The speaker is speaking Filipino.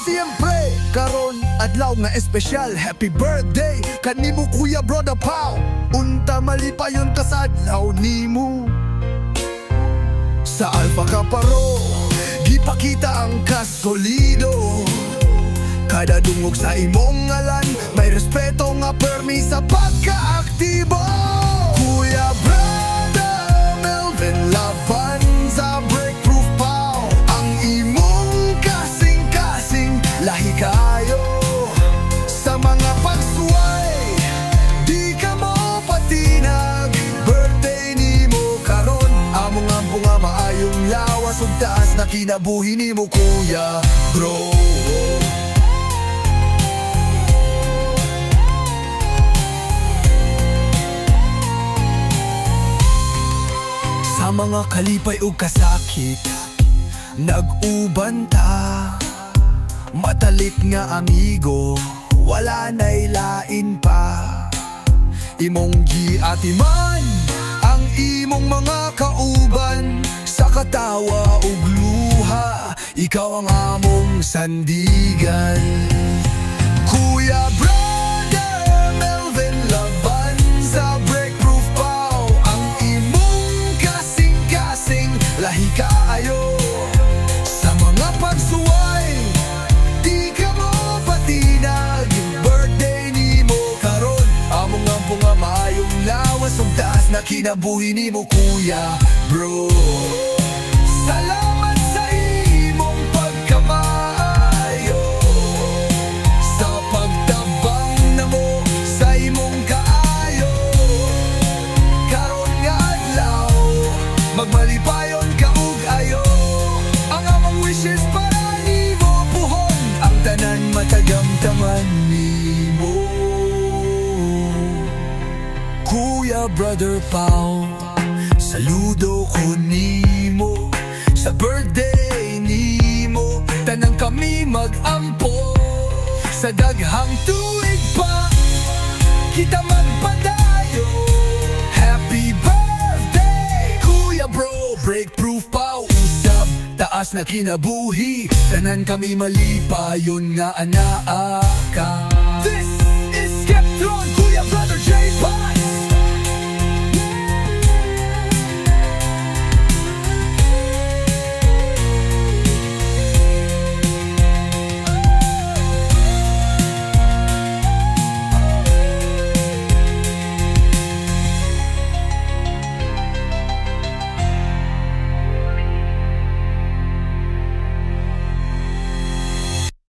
Siyempre, karon adlaw nga espesyal. Happy birthday kanimo Kuya Brother Pao. Unta malipayon ka sa adlaw nimo. Sa Alpha Kaparo, gipakita ang kasolido. Kada dungog sa imong ngalan, may respeto nga permi sa pagkaaktibo. Kuya Brother Melvin Labanza, Breakproof Pao. Ang imong kasing-kasing lahi kayo. Sa mga pagsuway, di ka mo patinag. Birthday ni mo karon, among nga maayong lawas ug taas na kinabuhi ni mo Kuya Bro. Sa mga kalipay ug kasakit, nag-uban ta. Matalit nga amigo, wala na'y lain pa. Imong giatiman ang imong mga kauban. Sa katawa ug luha, ikaw ang among sandigan. Kuya Brother Melvin Labanza, Breakproof Pao. Ang imong kasing-kasing lahi kaayo. Sa mga pagsuway, di ka mo patinag. Birthday ni mo karon, among nga maayong lawas ug taas na kinabuhi ni mo Kuya Bro. Salamat sa imong pagkamaayo, sa pagtabang na mo sa imong kaayo. Karon nga adlaw, magmalipayon ka ug ayo. Ang among wishes para nimo puhon, ang tanan matagamtaman nimo. Kuya Brother Pao, saludo ko nimo. Sa birthday nimo, tanang kami mag-ampo. Sa daghang tuig pa, kita magpadayo. Happy birthday, Kuya Bro. Breakproof Pao, usab taas na kinabuhi. Tanan kami malipayon nga anaa ka. This